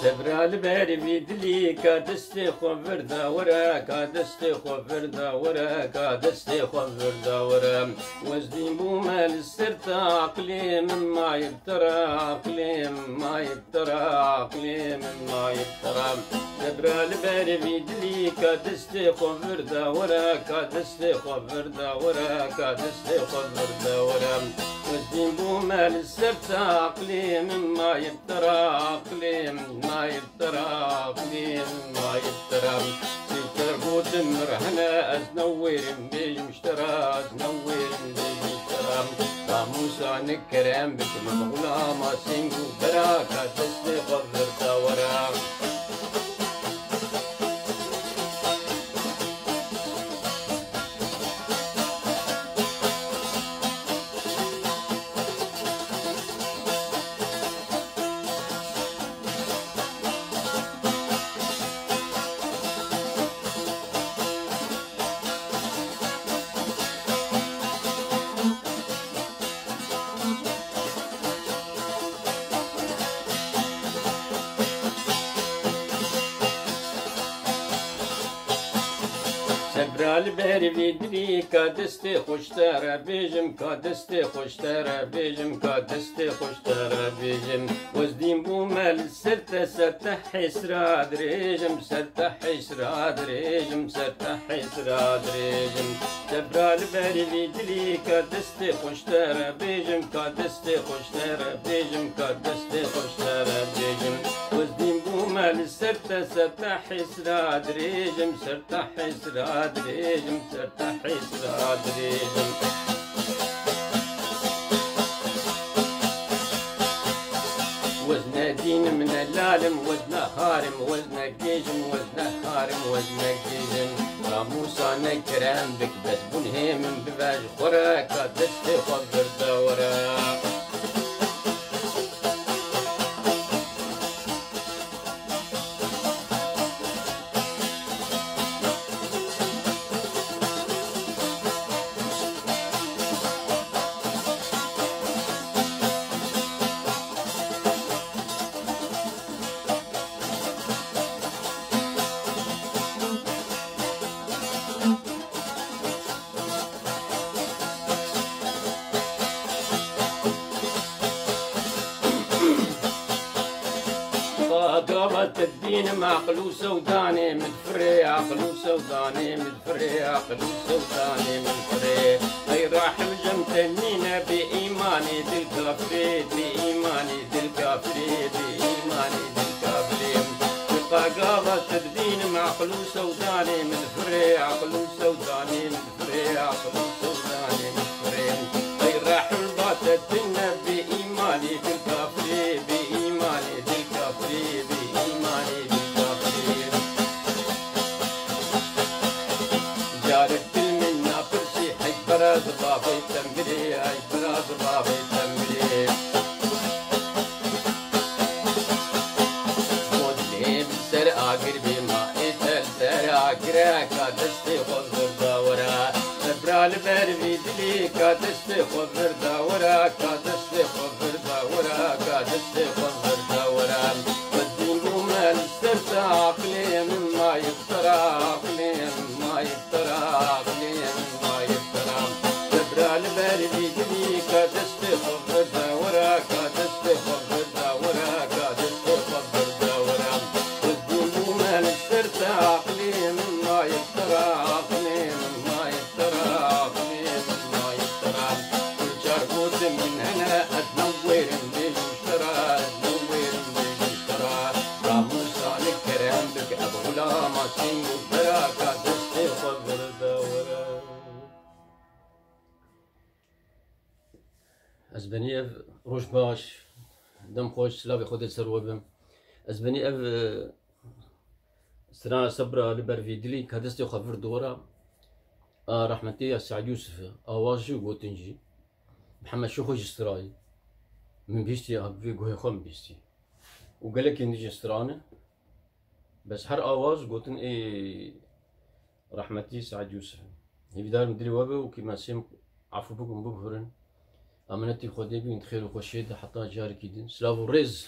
سبرا الباري في دلي كادستي خفر داورا كادستي خفر داورا كادستي خفر داورا وزدين بومال السرطة عقلي مما يبترى عقلي مما يبترى عقلي مما يبترى سبرا الباري في دلي كادستي خفر داورا كادستي خفر داورا كادستي خفر داورا وزدين بومال السرطة عقلي مما يبترى عقلي ما يبترى عقلي ما يبترى تربوت مرحنا أزنوير بيج مشترى أزنوير بيج مشترى موسى نكرم بكم غلام سينجو براكة تسلي قدر تورا سبرا الباري في دلي كادستي خوشتارا بيجم كادستي خوشتارا بيجم كادستي خوشتارا بيجم وزدين بومال سرتا سرتا حسرا دريجم سرتا حسرا دريجم سرتا حسرا دريجم سبرا الباري في دلي كادستي خوشتارا بيجم كادستي خوشتارا بيجم كادستي خوشتارا بيجم وزدين بومال سرتا سرتا حسرا دريجم سرتا حسرا دريجم سرتا حسرا دريجم وزن دين من العالم وزن هارم وزن جيجم وزن هارم وزن جيجم موسى نكرم بك بس بنهم بباج خوراك دستي خضر دورا قامت الدين مع قلوسه وداني مدفري عقلوسه وداني مدفري عقلوسه وداني مدفري اي راح مجمتنينا بإيماني دالكافري بإيماني دالكافري بإيماني دالكافري قامت الدين مع قلوسه وداني مدفري عقلوسه وداني مدفري عقلوسه وداني مدفري اي راح البات الدين بإيماني دالكافري بإيماني دالكافري بإيماني بالكافري جارت منا فرسي حي براز بابي تمري حي براز بابي تمري مودلي بسر آخر بما اتل سر آخر كادستي خضر دورا سبرا البر في دلي كادستي خضر دورا كادستي خضر دورا كادستي خضر دورا السرطة عقلي مما يبترى عقلي مما يبترى عقلي مما يبترى سبرا الباري في دلي كادستي خضر دورا كادستي خضر دورا كادستي خضر دورا والدين مال السرطة عقلي مما يبترى عقلي مما يبترى عقلي مما يبترى الجربوت من هنا أتنور بالمشترى أتنور بالمشترى غلام سينجو براكة دستي خضر دورا أزبنيف روش باش دم خوش سلاوي خودت سروبم أزبنيف سرا صبرا لبر في دلي كدستي خضر دورا رحمتي سعد يوسف أواجي وتنجي محمد شوخوش استراي من بيستي أبي جوه خم بيستي وقالك إني استرانة بس هر آواز قلتن إيه رحمتي سعد يوسف هي بدار مدري وابه وكما سيم عفو بكم ببهرن أمانتي خدي بين خير وخشيد حتى جاري كيدن سلافو رز